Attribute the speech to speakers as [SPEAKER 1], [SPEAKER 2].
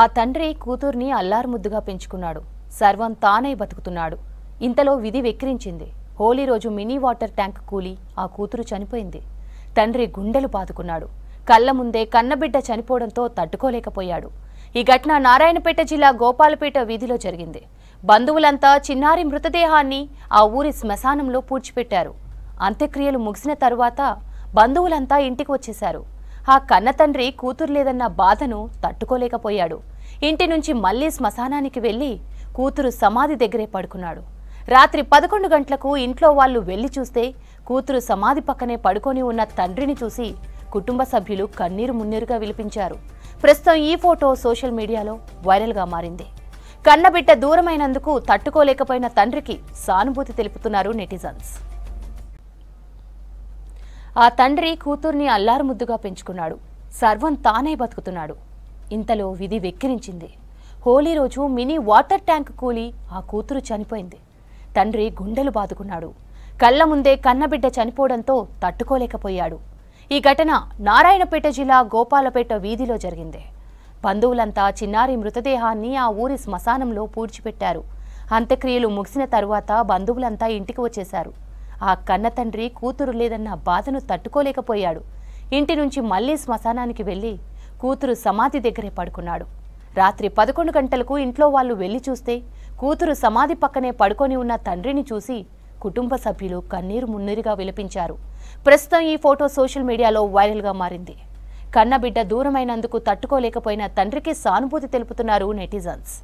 [SPEAKER 1] ఆ తండ్రి కూతుర్ని అల్లారుముద్దుగా పెంచుకున్నాడు. సర్వం తానై బతుకుతున్నాడు. ఇంతలో విధి వెక్కిరించింది. హోలీ రోజు మినీ వాటర్ ట్యాంక్ కూలి ఆ కూతురు చనిపోయింది. తండ్రి గుండెలు బాదుకున్నాడు. కళ్ల ముందే కన్నబిడ్డ చనిపోవడంతో తట్టుకోలేకపోయాడు. ఈ ఘటన నారాయణపేట జిల్లా గోపాలపేట వీధిలో జరిగింది. బంధువులంతా చిన్నారి మృతదేహాన్ని ఆ ఊరి శ్మశానంలో పూడ్చిపెట్టారు. అంత్యక్రియలు ముగిసిన తరువాత బంధువులంతా ఇంటికి వచ్చేశారు. ఆ కన్నతండ్రి కూతురు లేదన్న బాధను తట్టుకోలేకపోయాడు. ఇంటి నుంచి మళ్లీ శ్మశానానికి వెళ్లి కూతురు సమాధి దగ్గరే పడుకున్నాడు. రాత్రి 11 గంటలకు ఇంట్లో వాళ్ళు వెళ్లి చూస్తే కూతురు సమాధి పక్కనే పడుకొని ఉన్న తండ్రిని చూసి కుటుంబ సభ్యులు కన్నీరు మున్నీరుగా విలిపించారు. ప్రస్తుతం ఈ ఫోటో సోషల్ మీడియాలో వైరల్గా మారింది. కన్నబిడ్డ దూరమైనందుకు తట్టుకోలేకపోయిన తండ్రికి సానుభూతి తెలుపుతున్నారు నెటిజన్స్. ఆ తండ్రి కూతుర్ని అల్లారుముద్దుగా పెంచుకున్నాడు. సర్వం తానే బతుకుతున్నాడు. ఇంతలో విధి వెక్కిరించింది. హోలీ రోజు మినీ వాటర్ ట్యాంక్ కూలి ఆ కూతురు చనిపోయింది. తండ్రి గుండెలు బాదుకున్నాడు. కళ్ల ముందే కన్నబిడ్డ చనిపోవడంతో తట్టుకోలేకపోయాడు. ఈ ఘటన నారాయణపేట జిల్లా గోపాలపేట వీధిలో జరిగింది. బంధువులంతా చిన్నారి మృతదేహాన్ని ఆ ఊరి శ్మశానంలో పూడ్చిపెట్టారు. అంత్యక్రియలు ముగిసిన తరువాత బంధువులంతా ఇంటికి వచ్చేశారు. ఆ కన్నతండ్రి కూతురు లేదన్న బాధను తట్టుకోలేకపోయాడు. ఇంటి నుంచి మళ్లీ శ్మశానానికి వెళ్లి కూతురు సమాధి దగ్గరే పడుకున్నాడు. రాత్రి 11 గంటలకు ఇంట్లో వాళ్ళు వెళ్లి చూస్తే కూతురు సమాధి పక్కనే పడుకొని ఉన్న తండ్రిని చూసి కుటుంబ సభ్యులు కన్నీరు మున్నీరుగా విలపించారు. ప్రస్తుతం ఈ ఫోటో సోషల్ మీడియాలో వైరల్గా మారింది. కన్నబిడ్డ దూరమైనందుకు తట్టుకోలేకపోయిన తండ్రికి సానుభూతి తెలుపుతున్నారు నెటిజన్స్.